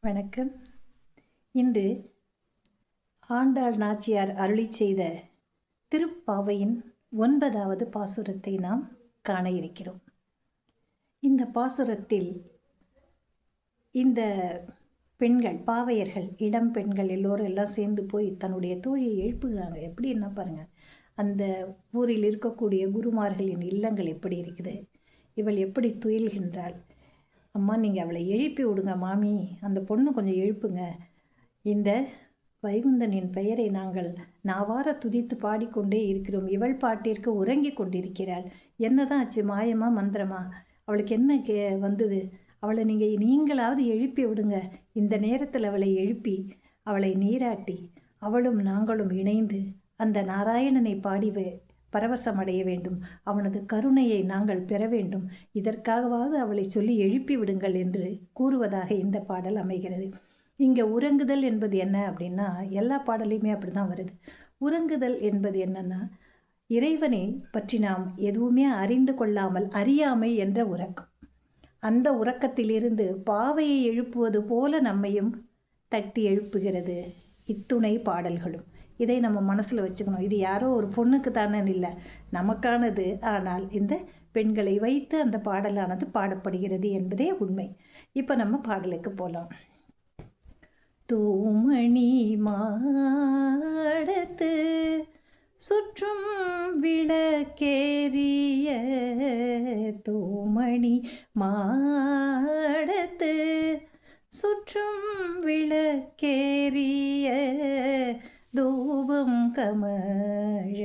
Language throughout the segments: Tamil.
வணக்கம். இன்று ஆண்டாள் நாச்சியார் அருளி செய்த திருப்பாவையின் 9வது பாசுரத்தை நாம் காண இருக்கிறோம். இந்த பாசுரத்தில் இந்த பெண்கள், பாவையர்கள், இளம் பெண்கள் எல்லோரும் எல்லாம் சேர்ந்து போய் தன்னுடைய தோழியை எழுப்புகிறாங்க. எப்படி என்ன பாருங்கள், அந்த ஊரில் இருக்கக்கூடிய குருமார்களின் இல்லங்கள் எப்படி இருக்குது, இவள் எப்படி துயில்கின்றாள். அம்மா, நீங்கள் அவளை எழுப்பி விடுங்க மாமி, அந்த பொண்ணு கொஞ்சம் எழுப்புங்க. இந்த வைகுண்டனின் பெயரை நாங்கள் நாவார துதித்து பாடிக்கொண்டே இருக்கிறோம். இவள் பாட்டிற்கு உறங்கி கொண்டிருக்கிறாள். என்னதான் ஆச்சு, மாயமா மந்திரமா, அவளுக்கு என்ன வந்தது? அவளை நீங்களாவது எழுப்பி விடுங்க. இந்த நேரத்தில் அவளை எழுப்பி அவளை நீராட்டி அவளும் நாங்களும் இணைந்து அந்த நாராயணனை பாடி பரவசமடைய வேண்டும். அவனது கருணையை நாங்கள் பெற வேண்டும். இதற்காகவாவது அவளை சொல்லி எழுப்பி விடுங்கள் என்று கூறுவதாக இந்த பாடல் அமைகிறது. இங்கே உறங்குதல் என்பது என்ன அப்படின்னா, எல்லா பாடலையுமே அப்படி தான் வருது. உறங்குதல் என்பது என்னன்னா, இறைவனை பற்றி நாம் எதுவுமே அறிந்து கொள்ளாமல் அறியாமை என்ற உறக்கம். அந்த உறக்கத்திலிருந்து பாவையை எழுப்புவது போல நம்மையும் தட்டி எழுப்புகிறது இத்துணை பாடல்களும். இதை நம்ம மனசில் வச்சுக்கணும். இது யாரோ ஒரு பொண்ணுக்கு தானே இல்லை, நமக்கானது. ஆனால் இந்த பெண்களை வைத்து அந்த பாடலானது பாடப்படுகிறது என்பதே உண்மை. இப்போ நம்ம பாடலுக்கு போகலாம். தூமணி மாடத்து சுற்றும் விளக்கேறிய, தூமணி மாடத்து சுற்றும் விளக்கேறிய, தூபம் கமழ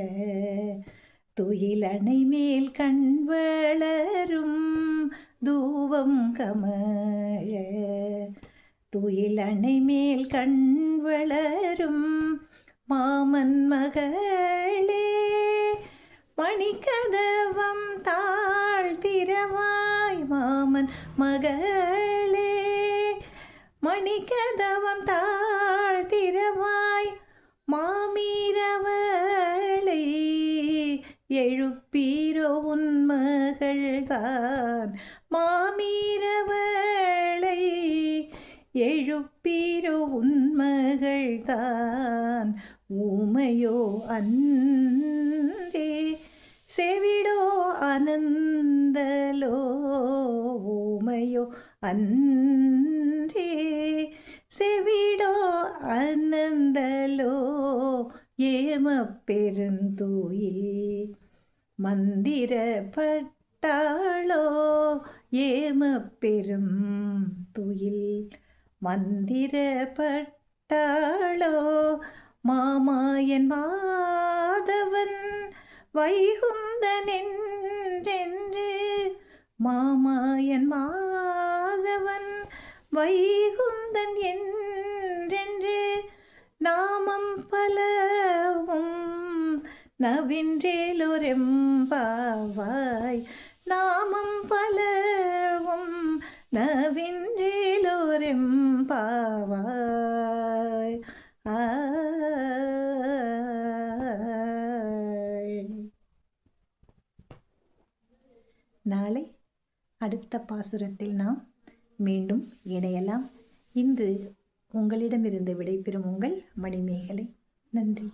துயிலணை மேல் கண் வளரும், தூபம் கமழ துயிலணை மேல் கண் வளரும், மாமன் மகளே மணிக்கதவம் தாழ்த்திரவாய், மாமன் மகளே மணிக்கதவம் தாழ்த்திரவாய், மாமீரவளை எழுப்பீரோ உன் மகள்தான், மாமீரவளை எழுப்பீரோ உன் மகள்தான், ஊமையோ அன்றே செவிடோ ஆனந்தலோ, ஊமையோ அன்றே செவிடோ ஆனந்தலோ, ஏம பெருந்தூயில் மந்திரப்பட்டாளோ, ஏம பெரும் துயில் மந்திரப்பட்டாளோ, மாமாயன் மாதவன் வைகுந்தன் என்றென்று, மாமாயன் மாதவன் வைகுந்தன் என்றென்று, நாமம் பலவும் நவின்றேலோரெம்பாவாய், நாமம் பலவும் நவின்றேலோரெம்பாவாய். நாளை அடுத்த பாசுரத்தில் நாம் மீண்டும் இணையலாம். இன்று உங்களிடமிருந்து விடைபெறும் உங்கள் மணிமேகலை. நன்றி.